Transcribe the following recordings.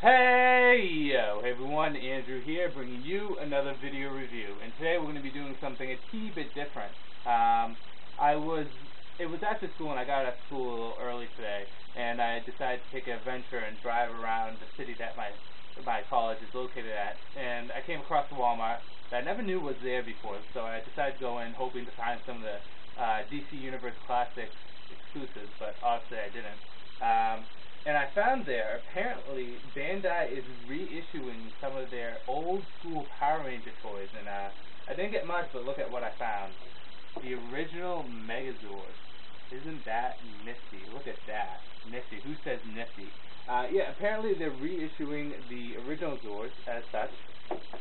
Hey everyone, Andrew here, bringing you another video review. And today we're going to be doing something a teeny bit different. It was after school, and I got out of school a little early today, and I decided to take an adventure and drive around the city that my college is located at. And I came across a Walmart that I never knew was there before, so I decided to go in hoping to find some of the DC Universe Classics exclusives, but obviously I didn't. And I found there, apparently, Bandai is reissuing some of their old school Power Ranger toys, and I didn't get much, but look at what I found. The original Megazord. Isn't that nifty? Look at that. Nifty. Who says nifty? Yeah, apparently they're reissuing the original Zords as such,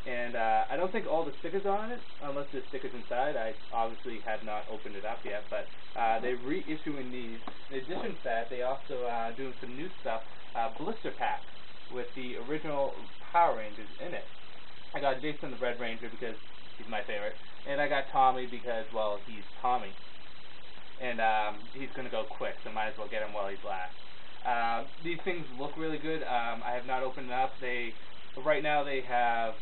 and I don't think all the stickers are on it, unless there's stickers inside. I obviously have not opened it up yet, but they're reissuing these. In addition to that, they also doing some new stuff, blister packs with the original Power Rangers in it. I got Jason the Red Ranger because he's my favorite, and I got Tommy because, well, he's Tommy, and he's going to go quick, so might as well get him while he's last. These things look really good. I have not opened them up. Right now they have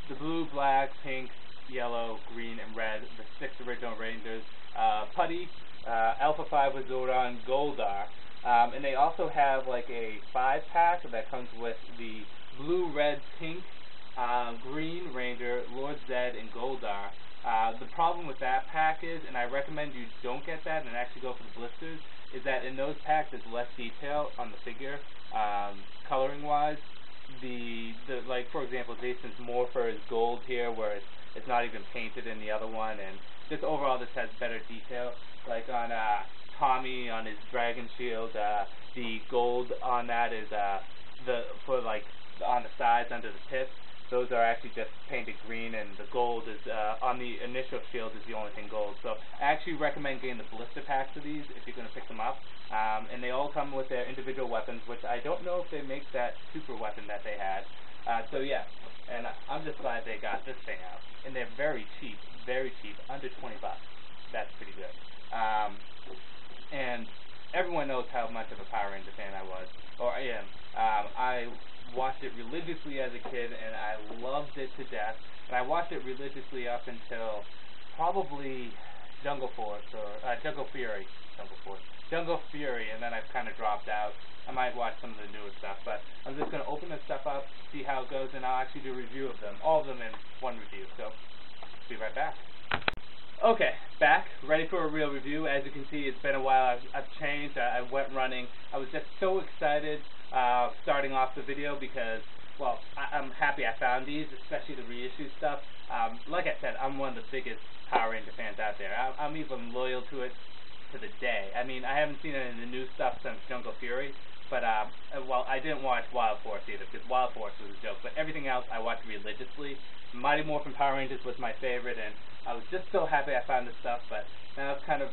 the blue, black, pink, yellow, green, and red, the 6 original Rangers, Putty, Alpha 5 with Zordon, Goldar, and they also have like a 5-pack that comes with the blue, red, pink, green Ranger, Lord Zed, and Goldar. The problem with that pack is, and I recommend you don't get that and actually go for the blisters, is that in those packs there's less detail on the figure, coloring wise. Like for example, Jason's Morpher is gold here, where it's not even painted in the other one, and just overall this has better detail. Like on Tommy, on his Dragon Shield, the gold on that is on the sides under the tips. Those are actually just painted green, and the gold is on the initial shield is the only thing gold. So I actually recommend getting the blister packs of these if you're going to pick them up. And they all come with their individual weapons, which I don't know if they make that super weapon that they had. So yeah, and I'm just glad they got this thing out. And they're very cheap, under 20 bucks. That's pretty good. And everyone knows how much of a Power Ranger fan I was, or I am. I watched it religiously as a kid, and I loved it to death. And I watched it religiously up until probably Jungle Fury, and then I've kind of dropped out. I might watch some of the newer stuff, but I'm just going to open this stuff up, see how it goes, and I'll actually do a review of them, all of them in one review. So, be right back. Okay, back, ready for a real review. As you can see, it's been a while. I've changed. I went running. I was just so excited starting off the video because, well, I'm happy I found these, especially the reissue stuff. Like I said, I'm one of the biggest Power Ranger fans out there. I'm even loyal to it to the day. I mean, I haven't seen it in the new stuff since Jungle Fury, but, well, I didn't watch Wild Force either because Wild Force was a joke, but everything else I watched religiously. Mighty Morphin Power Rangers was my favorite, and I was just so happy I found this stuff, but now I've kind of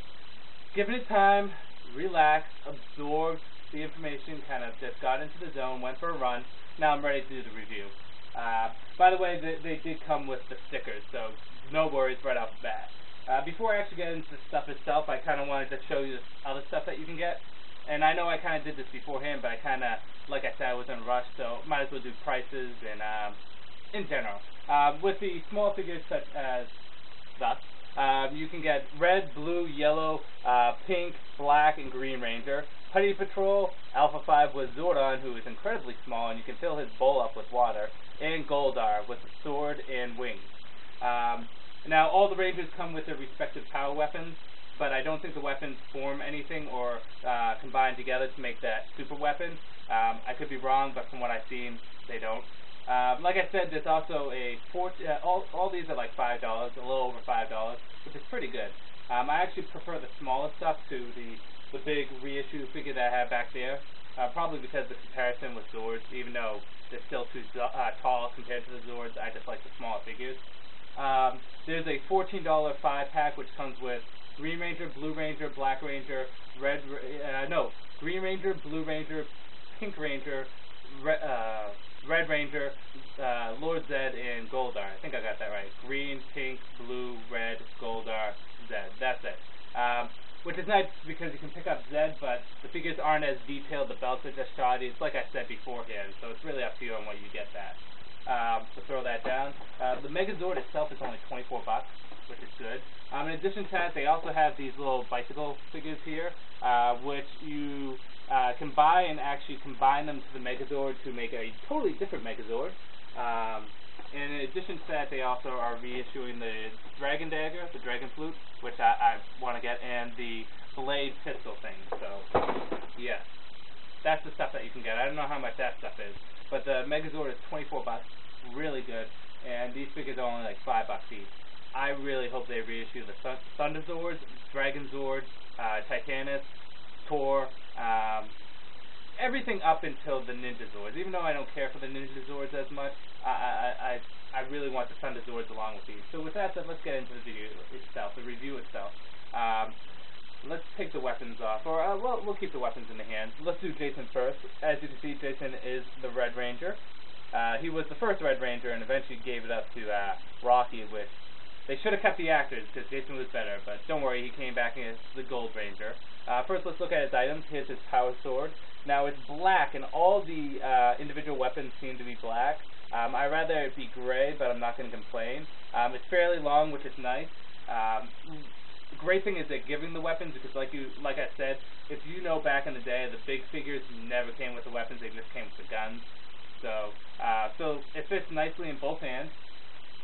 given it time, relaxed, absorbed the information, kind of just got into the zone, went for a run. Now I'm ready to do the review. By the way, they did come with the stickers, so no worries right off the bat. Before I actually get into the stuff itself, I kind of wanted to show you this other stuff that you can get. And I know I kind of did this beforehand, but I kind of, like I said, I was in a rush, so might as well do prices and in general. With the small figures such as thus, you can get red, blue, yellow, pink, black, and green Ranger. Putty Patrol, Alpha 5 with Zordon, who is incredibly small, and you can fill his bowl up with water, and Goldar with a sword and wings. Now, all the Rangers come with their respective power weapons, but I don't think the weapons form anything or combine together to make that super weapon. I could be wrong, but from what I've seen, they don't. Like I said, there's also all these are like $5, a little over $5, which is pretty good. I actually prefer the smaller stuff to the big reissue figure that I have back there, probably because the comparison with Zords, even though they're still too tall compared to the Zords, I just like the smaller figures. There's a $14 5-pack which comes with Green Ranger, Blue Ranger, Black Ranger, Green Ranger, Blue Ranger, Pink Ranger, Red Ranger, Lord Zed, and Goldar. I think I got that right. Green, pink, blue, red, Goldar, Zed. That's it. which is nice because you can pick up Zed, but the figures aren't as detailed. The belts are just shoddy. It's like I said beforehand, so it's really up to you on what you get that. So throw that down. The Megazord itself is only 24 bucks, which is good. In addition to that, they also have these little bicycle figures here, which you can buy and actually combine them to the Megazord to make a totally different Megazord. And in addition to that, they also are reissuing the Dragon Dagger, the Dragon Flute, which I want to get, and the Blade Pistol thing. So, yes, that's the stuff that you can get. I don't know how much that stuff is, but the Megazord is 24 bucks, really good, and these figures are only like $5 each. I really hope they reissue the Thunderzords, Dragonzords, Titanus, Tor, everything up until the Ninjazords. Even though I don't care for the Ninjazords as much, I really want the Thunderzords along with these. So with that said, let's get into the video itself, the review itself. Let's take the weapons off, or we'll keep the weapons in the hands. Let's do Jason first. As you can see, Jason is the Red Ranger. He was the first Red Ranger and eventually gave it up to Rocky, which they should have kept the actors because Jason was better, but don't worry, he came back as the Gold Ranger. First, let's look at his items. Here's his power sword. Now, it's black, and all the individual weapons seem to be black. I'd rather it be gray, but I'm not going to complain. It's fairly long, which is nice. The great thing is they're giving the weapons because, like I said, if you know back in the day, the big figures never came with the weapons; they just came with the guns. So it fits nicely in both hands.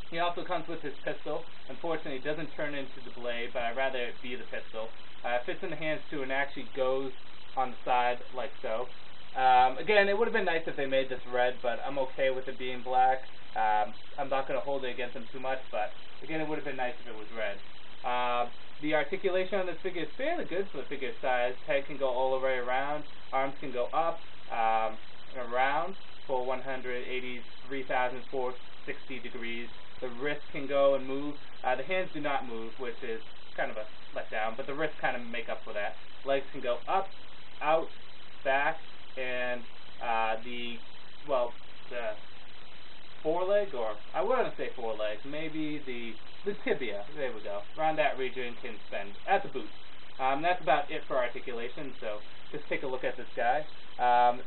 He also comes with his pistol. Unfortunately, it doesn't turn into the blade, but I'd rather it be the pistol. It fits in the hands too, and actually goes on the side like so. Again, it would have been nice if they made this red, but I'm okay with it being black. I'm not going to hold it against them too much, but again, it would have been nice if it was red. The articulation on this figure is fairly good for the figure size. Head can go all the way around. Arms can go up and around for 183,460 degrees. The wrist can go and move. The hands do not move, which is kind of a letdown, but the wrists kind of make up for that. Legs can go up, out, back, and the foreleg, or I wouldn't say foreleg, maybe the tibia, there we go, around that region can spend at the boot. That's about it for articulation, so just take a look at this guy.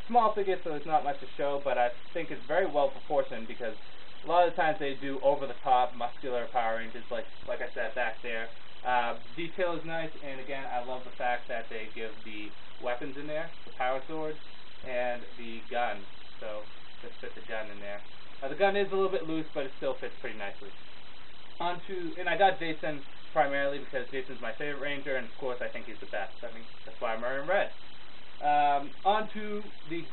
Small figure, so there's not much to show, but I think it's very well proportioned because a lot of the times they do over-the-top muscular Power Rangers, like I said back there. Detail is nice, and again, I love the fact that they give the weapons in there, the power sword, and the gun. So just fit the gun in there. The gun is a little bit loose, but it still fits pretty nicely. And I got Jason primarily because Jason's my favorite Ranger, and of course I think he's the best. I mean, that's why I'm wearing red. On to the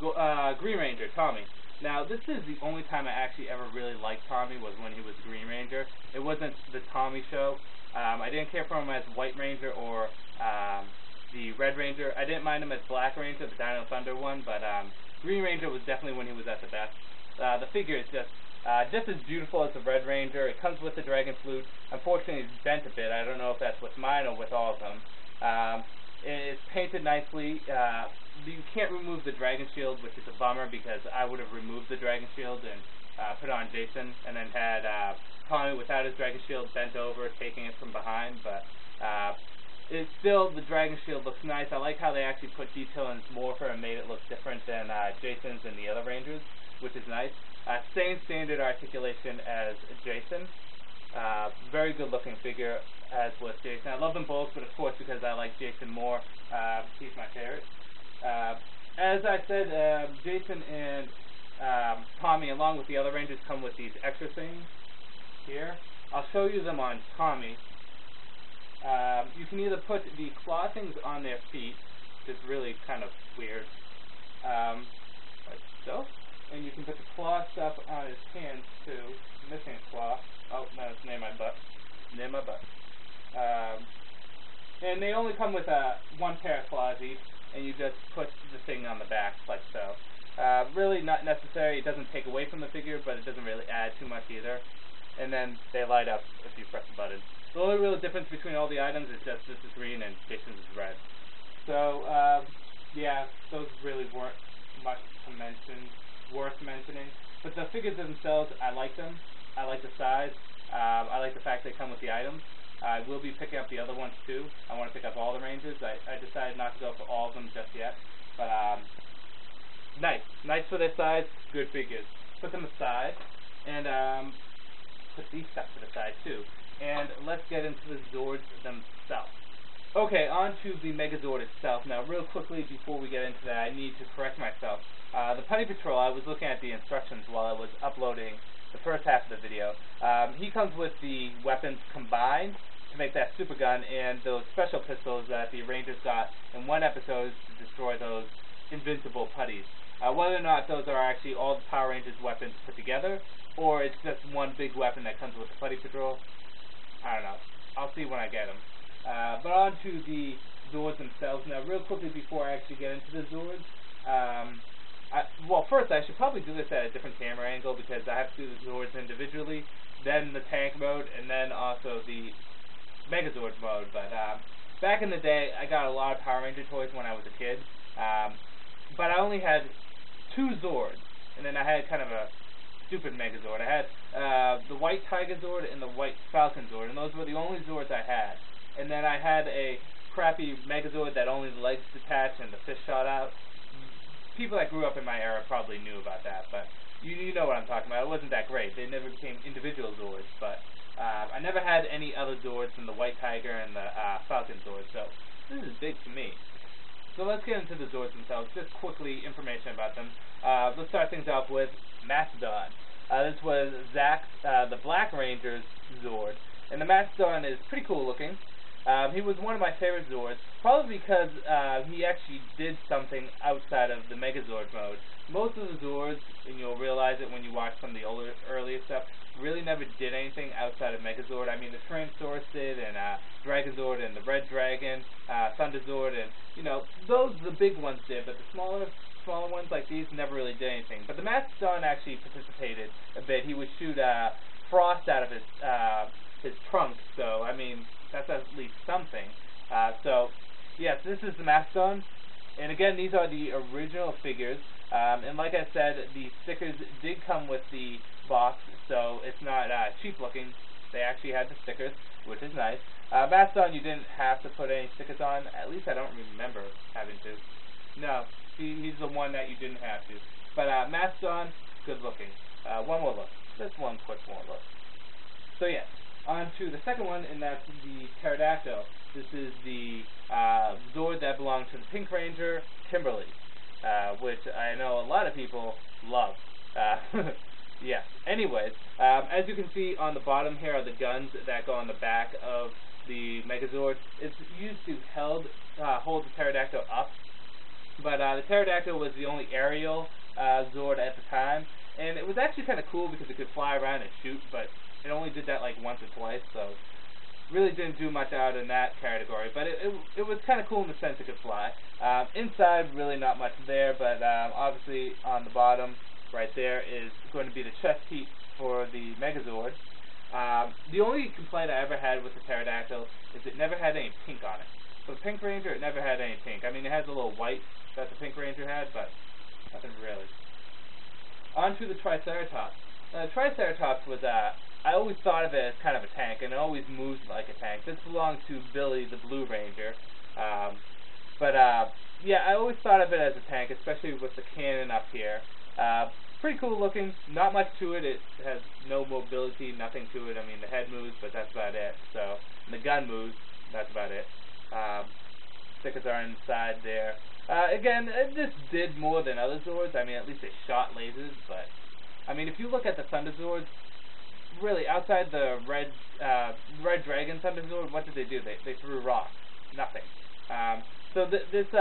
Green Ranger, Tommy. Now, this is the only time I actually ever really liked Tommy was when he was Green Ranger. It wasn't the Tommy show. I didn't care for him as White Ranger or the Red Ranger. I didn't mind him as Black Ranger, the Dino Thunder one, but Green Ranger was definitely when he was at the best. The figure is just as beautiful as the Red Ranger. It comes with the Dragon Flute. Unfortunately, it's bent a bit. I don't know if that's with mine or with all of them. It's painted nicely. You can't remove the Dragon Shield, which is a bummer because I would have removed the Dragon Shield and put on Jason, and then had Tommy without his Dragon Shield bent over, taking it from behind. But it's still, the Dragon Shield looks nice. I like how they actually put detail in his morpher and made it look different than Jason's and the other Rangers, which is nice. Same standard articulation as Jason. Very good looking figure as with Jason. I love them both, but of course because I like Jason more, he's my favorite. As I said, Jason and Tommy, along with the other Rangers, come with these extra things here. I'll show you them on Tommy. You can either put the claw things on their feet, which is really kind of weird, like so. And you can put the claw stuff on his hands too. Missing a claw. Oh, no, it's near my butt. Near my butt. And they only come with one pair of claws each, and you just put the thing on the back like so. Really not necessary. It doesn't take away from the figure, but it doesn't really add too much either. And then they light up if you press the button. The only real difference between all the items is just this is green and Jason's is red. So, yeah, those really weren't much to mention, worth mentioning. But the figures themselves, I like them. I like the size. I like the fact they come with the items. I will be picking up the other ones too. I want to pick up all the Rangers. I decided not to go for all of them just yet. But nice for their size, good figures. Put them aside, and put these stuff to the side too. And let's get into the Zords themselves. Okay, on to the Megazord itself. Now, real quickly before we get into that, I need to correct myself. The Putty Patrol, I was looking at the instructions while I was uploading the first half of the video. He comes with the weapons combined to make that super gun and those special pistols that the Rangers got in one episode to destroy those invincible putties. Whether or not those are actually all the Power Rangers weapons put together, or it's just one big weapon that comes with the Putty Patrol, I don't know. I'll see when I get them. But on to the Zords themselves. Now, real quickly before I actually get into the Zords, well, first I should probably do this at a different camera angle because I have to do the Zords individually, then the tank mode, and then also the Megazord mode. But back in the day, I got a lot of Power Ranger toys when I was a kid, but I only had 2 Zords, and then I had kind of a stupid Megazord. I had the White Tiger Zord and the White Falcon Zord, and those were the only Zords I had. And then I had a crappy Megazord that only the legs detached and the fist shot out. People that grew up in my era probably knew about that, but you know what I'm talking about. It wasn't that great. They never became individual Zords, but I never had any other Zords than the White Tiger and the Falcon Zord, so this is big for me. So let's get into the Zords themselves. Just quickly, information about them. Let's start things off with Mastodon. This was Zach's, the Black Ranger's Zord, and the Mastodon is pretty cool looking. He was one of my favorite Zords, probably because he actually did something outside of the Megazord mode. Most of the Zords, and you'll realize it when you watch some of the earlier stuff, really never did anything outside of Megazord. I mean, the Tyrannosaurus did, and Dragozord, and the Red Dragon, Thunderzord, and, you know, the big ones did, but the smaller ones like these never really did anything. But the Mastodon actually participated a bit. He would shoot frost out of his trunk, so, I mean, that's at least something. So, yes, this is the Mastodon. And again, these are the original figures. And like I said, the stickers did come with the box, so it's not cheap looking. They actually had the stickers, which is nice. Mastodon, you didn't have to put any stickers on. At least I don't remember having to. No, he's the one that you didn't have to. But Mastodon, good looking. One more look. Just one quick more look. So yes. On to the second one, and that's the Pterodactyl. This is the Zord that belonged to the Pink Ranger, Kimberly, which I know a lot of people love. Yeah. Anyways, as you can see on the bottom here are the guns that go on the back of the Megazord. It's used to hold the Pterodactyl up, but the Pterodactyl was the only aerial Zord at the time, and it was actually kind of cool because it could fly around and shoot, but it only did that like once or twice, so really didn't do much out in that category. But it was kind of cool in the sense it could fly. Inside, really not much there, but obviously on the bottom right there is going to be the chest piece for the Megazord. The only complaint I ever had with the Pterodactyl is it never had any pink on it. For the Pink Ranger, it never had any pink. I mean, it has a little white that the Pink Ranger had, but nothing really. On to the Triceratops. The Triceratops was I always thought of it as kind of a tank, and it always moves like a tank. This belonged to Billy, the Blue Ranger. Yeah, I always thought of it as a tank, especially with the cannon up here. Pretty cool looking. Not much to it. It has no mobility, nothing to it. I mean, the head moves, but that's about it. So, and the gun moves. That's about it. Stickers are inside there. Again, this did more than other Zords. I mean, at least they shot lasers, but I mean, if you look at the Thunderzords, really, outside the Red Dragon Thunderzord, what did they do? They threw rocks. Nothing. So it's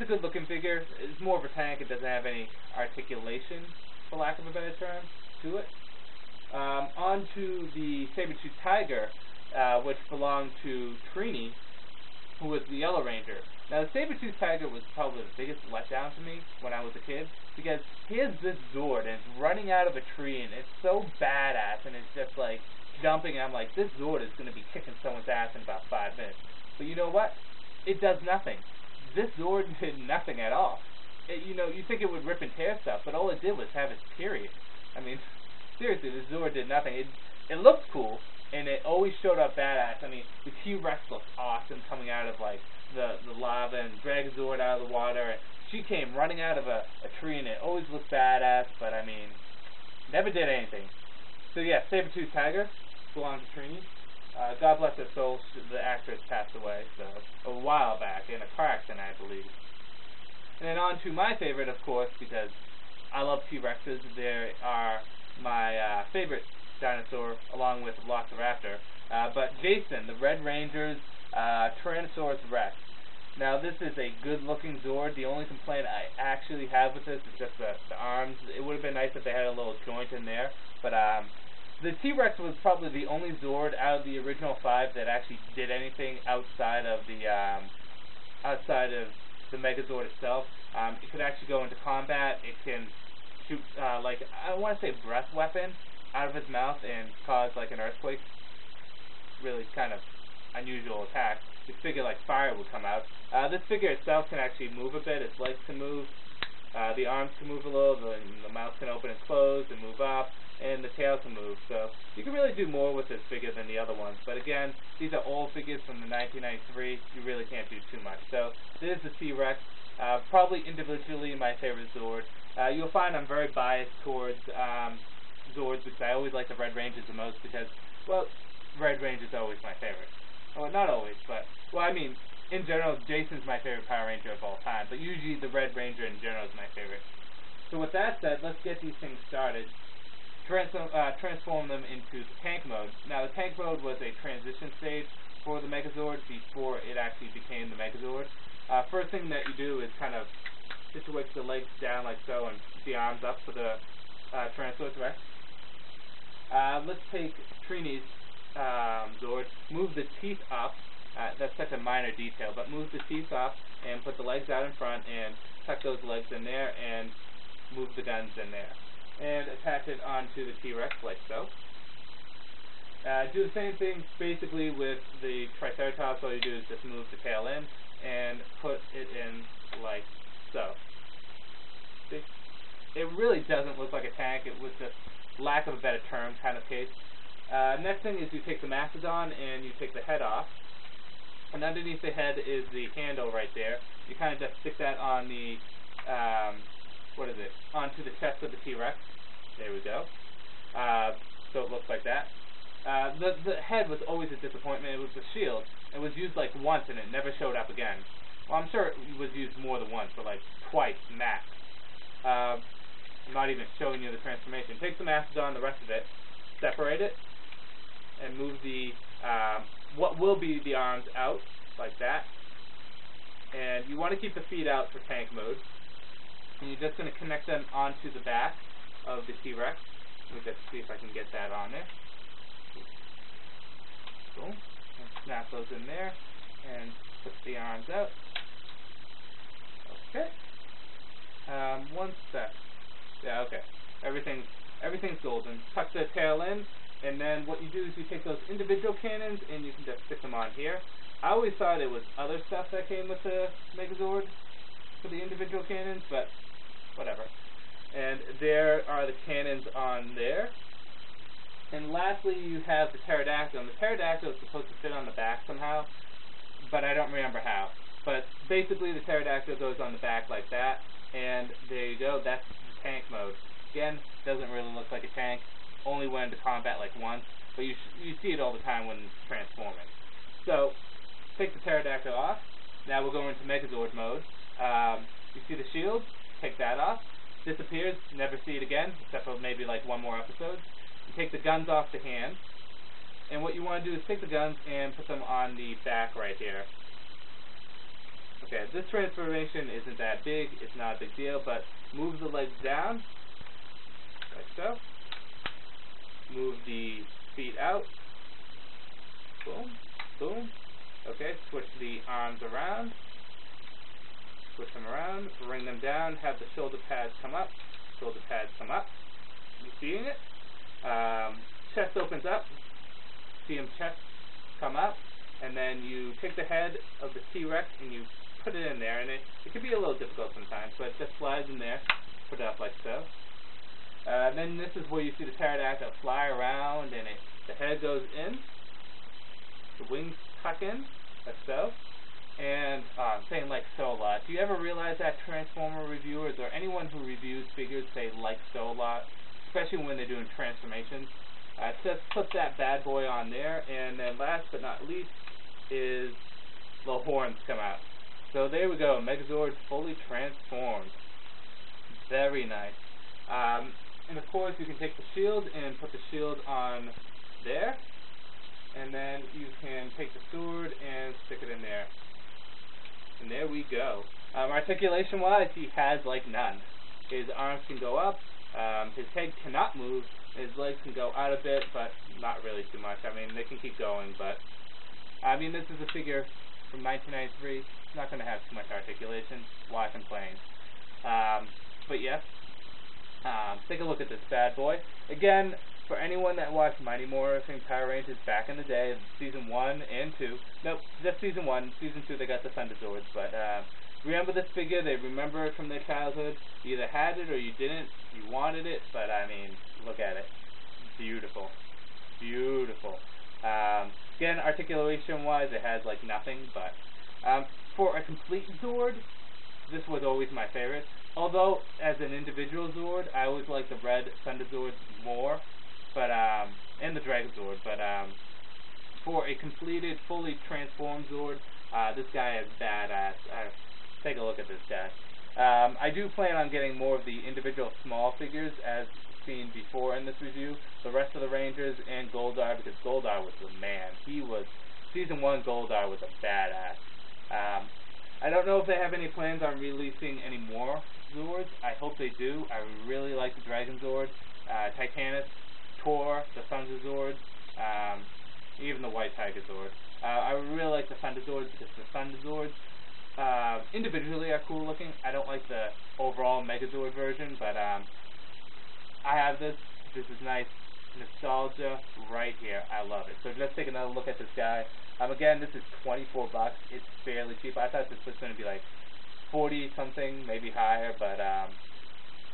a good looking figure. It's more of a tank. It doesn't have any articulation, for lack of a better term, to it. On to the Saber-Tooth Tiger, which belonged to Trini, who was the Yellow Ranger. Now, the Saber-Tooth Tiger was probably the biggest letdown to me when I was a kid, because here's this Zord, and it's running out of a tree, and it's so badass, and it's just, like, jumping, and I'm like, this Zord is going to be kicking someone's ass in about 5 minutes. But you know what? It does nothing. This Zord did nothing at all. You know, you think it would rip and tear stuff, but all it did was have its period. I mean, seriously, this Zord did nothing. It looked cool, and it always showed up badass. I mean, the T-Rex looked awesome coming out of like the lava, and Megazord out of the water, and she came running out of a tree, and it always looked badass, but I mean, never did anything. So yeah, Saber-Tooth Tiger belonged to Trini. God bless her soul, the actress passed away, so a while back, in a car accident, I believe. And then on to my favorite, of course, because I love T-Rexes. They are my favorite dinosaur, along with Velociraptor. But Jason, the Red Ranger's Tyrannosaurus Rex. Now, this is a good-looking Zord. The only complaint I actually have with this is just the arms. It would have been nice if they had a little joint in there, but the T-Rex was probably the only Zord out of the original 5 that actually did anything outside of the Megazord itself. It could actually go into combat. It can shoot like, I want to say, breath weapon out of its mouth and cause like an earthquake. Really kind of unusual attack. You figure like fire would come out. This figure itself can actually move a bit. Its legs can move. The arms can move a little. The mouth can open and close and move up. And the tail can move. So you can really do more with this figure than the other ones. But again, these are old figures from the 1993. You really can't do too much. So this is the T-Rex. Probably individually my favorite Zord. You'll find I'm very biased towards Zords because I always like the Red Rangers the most because, well, Red Ranger's always my favorite. Well, not always, but, well, I mean, in general, Jason's my favorite Power Ranger of all time. But usually the Red Ranger in general is my favorite. So with that said, let's get these things started. Transform them into the tank mode. Now, the tank mode was a transition stage for the Megazord before it actually became the Megazord. First thing that you do is kind of situate the legs down like so and the arms up for the Tyrannosaurus Rex. Let's take Trini's Zord, move the teeth up. That's such a minor detail, but move the teeth up and put the legs out in front and tuck those legs in there and move the guns in there. And attach it onto the T-Rex like so. Do the same thing basically with the Triceratops. All you do is just move the tail in and put it in like so. See? It really doesn't look like a tank. It was just lack of a better term kind of case. Next thing is you take the Mastodon and you take the head off. And underneath the head is the handle right there. You kind of just stick that on the onto the chest of the T-Rex. There we go. So it looks like that. The head was always a disappointment. It was the shield. It was used like once and it never showed up again. Well, I'm sure it was used more than once, but like twice max. I'm not even showing you the transformation. Take the Mastodon, the rest of it, separate it, and move the what will be the arms out like that. And you want to keep the feet out for tank mode. And you're just going to connect them onto the back of the T-Rex. Let me just see if I can get that on there. Boom. And snap those in there. And put the arms out. Okay. One sec. Yeah, okay. Everything's golden. Tuck the tail in. And then what you do is you take those individual cannons and you can just stick them on here. I always thought it was other stuff that came with the Megazord for the individual cannons, but whatever. And there are the cannons on there. And lastly, you have the pterodactyl. And the pterodactyl is supposed to fit on the back somehow, but I don't remember how. But basically, the pterodactyl goes on the back like that, and there you go. That's the tank mode. Again, doesn't really look like a tank. Only went into combat like once, but you see it all the time when transforming. So, take the pterodactyl off. Now we'll go into Megazord mode. You see the shield? Take that off. Disappears. Never see it again, except for maybe like one more episode. You take the guns off the hand, and what you want to do is take the guns and put them on the back right here. Okay, this transformation isn't that big. It's not a big deal, but move the legs down, like so. Move the feet out. Boom, boom. Okay, switch the arms around. Switch them around, bring them down, have the shoulder pads come up. Shoulder pads come up. You seeing it? Chest opens up. See him chest come up. And then you take the head of the T-Rex and you put it in there. And it can be a little difficult sometimes, but it just slides in there. Put it up like so. Then this is where you see the pterodactyl fly around and it The head goes in, the wings tuck in, like so. And I'm saying like so a lot. Do you ever realize that Transformer reviewers or anyone who reviews figures say like so a lot, especially when they're doing transformations? Just put that bad boy on there, and then last but not least is the horns come out. So there we go, Megazord fully transformed. Very nice. And of course you can take the shield and put the shield on there, and then you can take the sword and stick it in there. And there we go. Articulation-wise, he has like none. His arms can go up, his head cannot move, his legs can go out a bit, but not really too much. I mean, they can keep going, but I mean, this is a figure from 1993. It's not going to have too much articulation. Why complain? But yes, take a look at this bad boy. Again, for anyone that watched Mighty Morphin Power Rangers back in the day, Season 1 and 2, nope, just Season 1, Season 2 they got the Thunderzords, but remember this figure, they remember it from their childhood, you either had it or you didn't, you wanted it, but I mean, look at it, beautiful, beautiful. Again, articulation-wise, it has like nothing, but for a complete Zord, this was always my favorite. Although, as an individual Zord, I always like the red Thunderzord more, but and the Megazord. But for a completed, fully transformed Zord, this guy is badass. Take a look at this guy. I do plan on getting more of the individual small figures, as seen before in this review. The rest of the Rangers and Goldar, because Goldar was the man. He was Season 1 Goldar was a badass. I don't know if they have any plans on releasing any more Zords. I hope they do. I really like the Dragon Zord, Titanus, Tor, the Thunder Zord, even the White Tiger Zord. I really like the Thunder Zords because the Thunder Zords individually are cool looking. I don't like the overall Megazord version, but I have this. This is nice nostalgia right here. I love it. So let's take another look at this guy. Again, this is $24. It's fairly cheap. I thought this was going to be like 40 something, maybe higher, but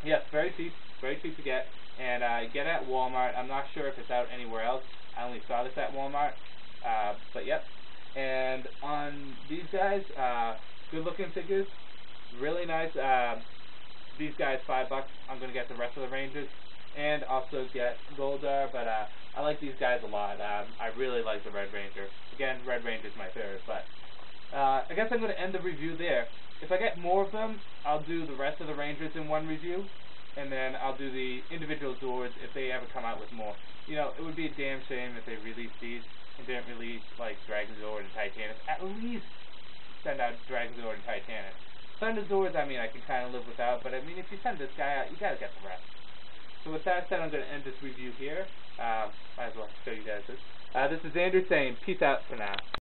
yes, very cheap to get, and get at Walmart. I'm not sure if it's out anywhere else. I only saw this at Walmart, but yep. And on these guys, good looking figures, really nice. These guys $5. I'm going to get the rest of the Rangers and also get Goldar, but I like these guys a lot. I really like the Red Ranger. Again, Red Ranger is my favorite, but I guess I'm going to end the review there. If I get more of them, I'll do the rest of the Rangers in one review, and then I'll do the individual Zords if they ever come out with more. You know, it would be a damn shame if they released these and didn't release, like, Dragon Zord and Titanus. At least send out Dragon Zord and Titanus. Thunder Zords, I mean, I can kind of live without, but I mean, if you send this guy out, you got to get the rest. So with that said, I'm going to end this review here. Might as well show you guys this. This is Andrew saying peace out for now.